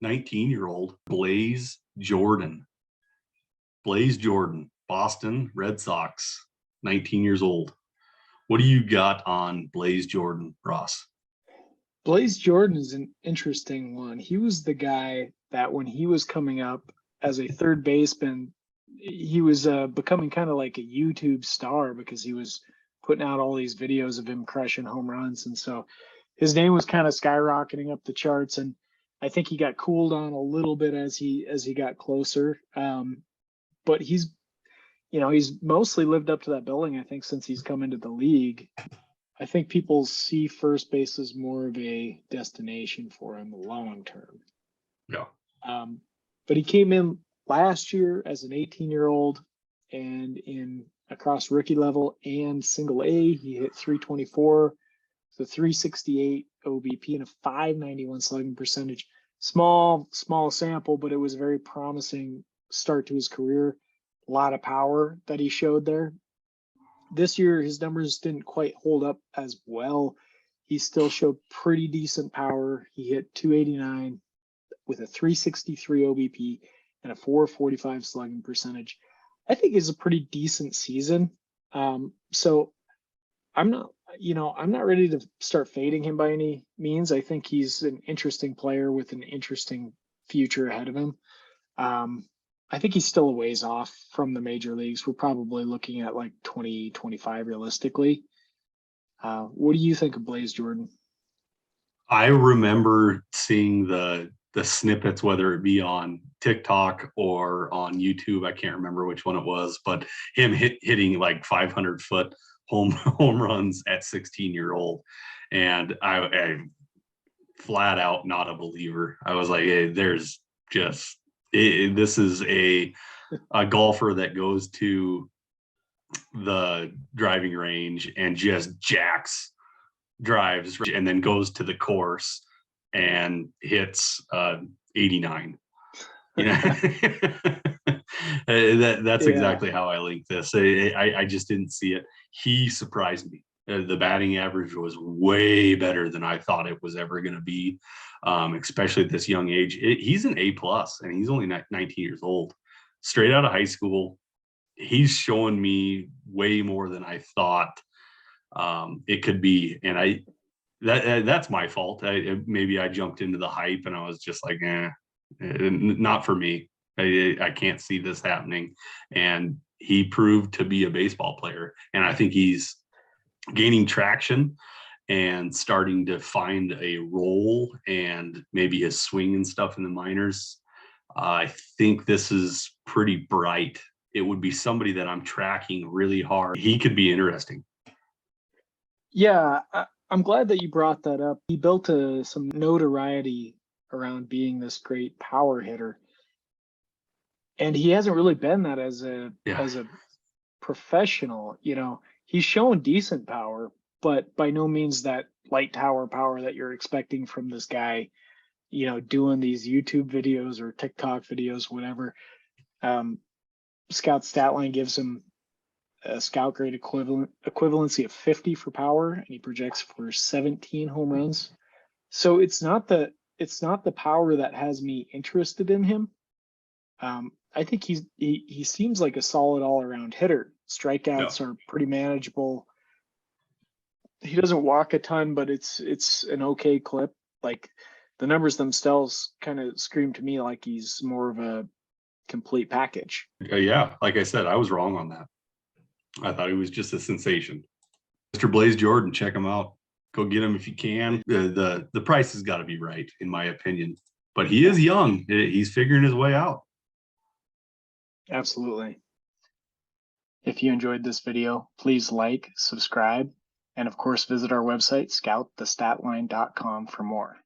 19-year-old Blaze Jordan. Blaze Jordan, Boston Red Sox, 19 years old. What do you got on Blaze Jordan, Ross? Blaze Jordan is an interesting one. He was the guy that when he was coming up as a third baseman, he was becoming kind of like a YouTube star because he was putting out all these videos of him crushing home runs. And so his name was kind of skyrocketing up the charts. And I think he got cooled on a little bit as he got closer. But he's mostly lived up to that billing, I think, since he's come into the league. I think people see first base as more of a destination for him long term. Yeah. But he came in last year as an 18-year-old, and across rookie level and single A, he hit 324, the 368 OBP, and a 591 slugging percentage. Small sample, but it was a very promising start to his career. A lot of power that he showed there. This year, his numbers didn't quite hold up as well. He still showed pretty decent power. He hit 289 with a 363 OBP and a 445 slugging percentage. I think it's a pretty decent season. So I'm not ready to start fading him by any means. I think he's an interesting player with an interesting future ahead of him. I think he's still a ways off from the major leagues. We're probably looking at like 2025 realistically. What do you think of Blaze Jordan? I remember seeing the snippets, whether it be on TikTok or on YouTube. I can't remember which one it was, but him hitting like 500-foot home runs at 16-year-old. And I flat out not a believer. I was like, hey, there's just this is a golfer that goes to the driving range and just drives and then goes to the course and hits 89. You know, that's exactly how I link this. I just didn't see it. He surprised me. The batting average was way better than I thought it was ever going to be, especially at this young age. He's an A+, and he's only 19 years old. Straight out of high school, he's showing me way more than I thought it could be. And that's my fault. Maybe I jumped into the hype, and I was just like, not for me. I can't see this happening. And he proved to be a baseball player. And I think he's gaining traction and starting to find a role and maybe his swing and stuff in the minors. I think this is pretty bright. It would be somebody that I'm tracking really hard. He could be interesting. Yeah, I'm glad that you brought that up. He built some notoriety around being this great power hitter. And he hasn't really been that as a professional. He's shown decent power, but by no means that light tower power that you're expecting from this guy, doing these YouTube videos or TikTok videos, whatever. Scout Statline gives him a scout grade equivalency of 50 for power, and he projects for 17 home runs. So it's not the power that has me interested in him. I think he seems like a solid all-around hitter. Strikeouts are pretty manageable. He doesn't walk a ton, but it's an okay clip. Like the numbers themselves kind of scream to me like he's more of a complete package. Yeah, like I said, I was wrong on that. I thought he was just a sensation. Mr. Blaze Jordan, check him out. Go get him if you can. The price has got to be right, in my opinion. But he is young. He's figuring his way out. Absolutely. If you enjoyed this video, please like, subscribe, and of course visit our website, scoutthestatline.com for more.